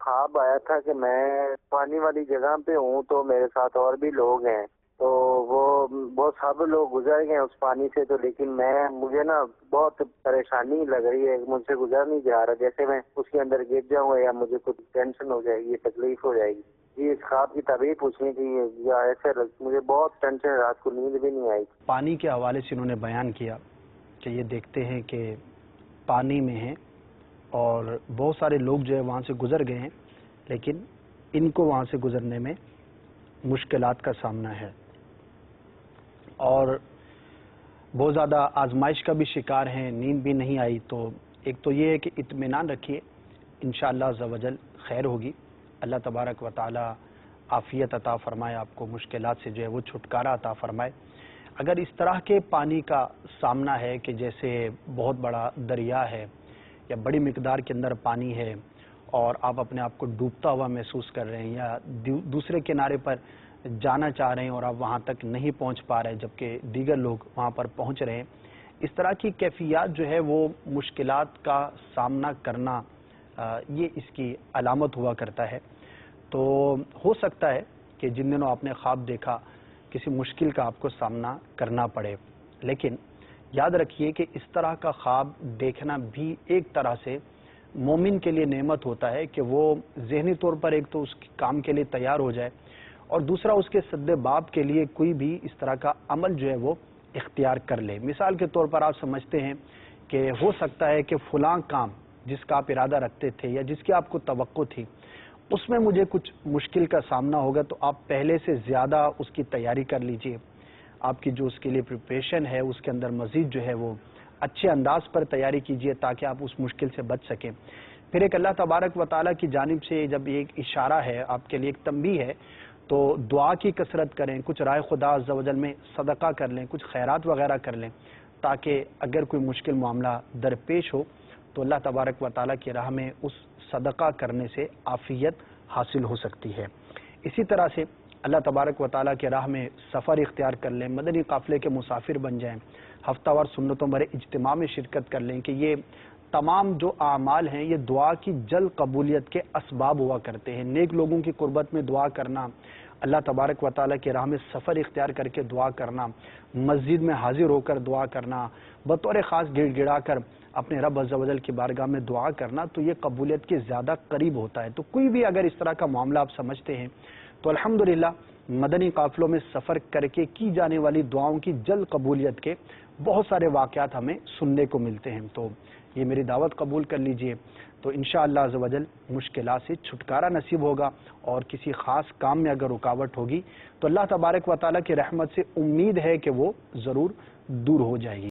خواب آیا تھا کہ میں پانی والی جگہ پہ ہوں، تو میرے ساتھ اور بھی لوگ ہیں، تو وہ سب لوگ گزر گئے اس پانی سے، تو لیکن مجھے نا بہت پریشانی لگ رہی ہے، مجھ سے گزر نہیں جا رہا، جیسے میں اس کے اندر گر جاؤں یا مجھے کچھ ٹینشن ہو جائے گی، تکلیف ہو جائے گی۔ جی، اس خواب کی تعبیر پوچھنی تھی، یا ایسے مجھے بہت ٹینشن ہے، رات کو نیند بھی نہیں آئی۔ پانی کے حوالے سے انہوں نے بیان کیا کہ یہ دیکھتے ہیں کہ پانی میں ہیں اور بہت سارے لوگ جو ہے وہاں سے گزر گئے ہیں، لیکن ان کو وہاں سے گزرنے میں مشکلات کا سامنا ہے اور بہت زیادہ آزمائش کا بھی شکار ہیں، نیند بھی نہیں آئی۔ تو ایک تو یہ ہے کہ اطمینان رکھیے، انشاءاللہ عز و جل خیر ہوگی، اللہ تبارک و تعالی عافیت عطا فرمائے، آپ کو مشکلات سے جو ہے وہ چھٹکارا عطا فرمائے۔ اگر اس طرح کے پانی کا سامنا ہے کہ جیسے بہت بڑا دریا ہے یا بڑی مقدار کے اندر پانی ہے اور آپ اپنے آپ کو ڈوبتا ہوا محسوس کر رہے ہیں، یا دوسرے کنارے پر جانا چاہ رہے ہیں اور آپ وہاں تک نہیں پہنچ پا رہے جبکہ دیگر لوگ وہاں پر پہنچ رہے ہیں، اس طرح کی کیفیات جو ہے وہ مشکلات کا سامنا کرنا یہ اس کی علامت ہوا کرتا ہے۔ تو ہو سکتا ہے کہ جن دنوں آپ نے خواب دیکھا کسی مشکل کا آپ کو سامنا کرنا پڑے، لیکن یاد رکھیے کہ اس طرح کا خواب دیکھنا بھی ایک طرح سے مومن کے لیے نعمت ہوتا ہے کہ وہ ذہنی طور پر ایک تو اس کام کے لیے تیار ہو جائے، اور دوسرا اس کے سد باب کے لیے کوئی بھی اس طرح کا عمل جو ہے وہ اختیار کر لے۔ مثال کے طور پر آپ سمجھتے ہیں کہ ہو سکتا ہے کہ فلاں کام جس کا آپ ارادہ رکھتے تھے یا جس کی آپ کو توقع تھی اس میں مجھے کچھ مشکل کا سامنا ہوگا، تو آپ پہلے سے زیادہ اس کی تیاری کر لیجئے، آپ کی جو اس کے لیے پریپریشن ہے اس کے اندر مزید جو ہے وہ اچھے انداز پر تیاری کیجئے تاکہ آپ اس مشکل سے بچ سکیں۔ پھر ایک اللہ تبارک و تعالیٰ کی جانب سے جب ایک اشارہ ہے، آپ کے لیے ایک تنبیہ ہے، تو دعا کی کثرت کریں، کچھ رائے خدا عز و جل میں صدقہ کر لیں، کچھ خیرات وغیرہ کر لیں، تاکہ اگر کوئی مشکل معاملہ درپیش ہو تو اللہ تبارک و تعالیٰ کی راہ میں اس صدقہ کرنے سے عافیت حاصل ہو سکتی ہے۔ اسی طرح سے اللہ تبارک و تعالیٰ کے راہ میں سفر اختیار کر لیں، مدنی قافلے کے مسافر بن جائیں، ہفتہ وار سنتوں بھرے اجتماع میں شرکت کر لیں، کہ یہ تمام جو اعمال ہیں یہ دعا کی جلد قبولیت کے اسباب ہوا کرتے ہیں۔ نیک لوگوں کی قربت میں دعا کرنا، اللہ تبارک و تعالیٰ کے راہ میں سفر اختیار کر کے دعا کرنا، مسجد میں حاضر ہو کر دعا کرنا، بطور خاص گڑ گڑا کر اپنے رب عز و جل کی بارگاہ میں دعا کرنا، تو یہ قبولیت کے زیادہ قریب ہوتا ہے۔ تو کوئی بھی اگر اس طرح کا معاملہ آپ سمجھتے ہیں تو الحمدللہ مدنی قافلوں میں سفر کر کے کی جانے والی دعاؤں کی جلد قبولیت کے بہت سارے واقعات ہمیں سننے کو ملتے ہیں۔ تو یہ میری دعوت قبول کر لیجئے، تو انشاءاللہ عز و جل مشکلات سے چھٹکارا نصیب ہوگا، اور کسی خاص کام میں اگر رکاوٹ ہوگی تو اللہ تبارک و تعالیٰ کی رحمت سے امید ہے کہ وہ ضرور دور ہو جائے گی۔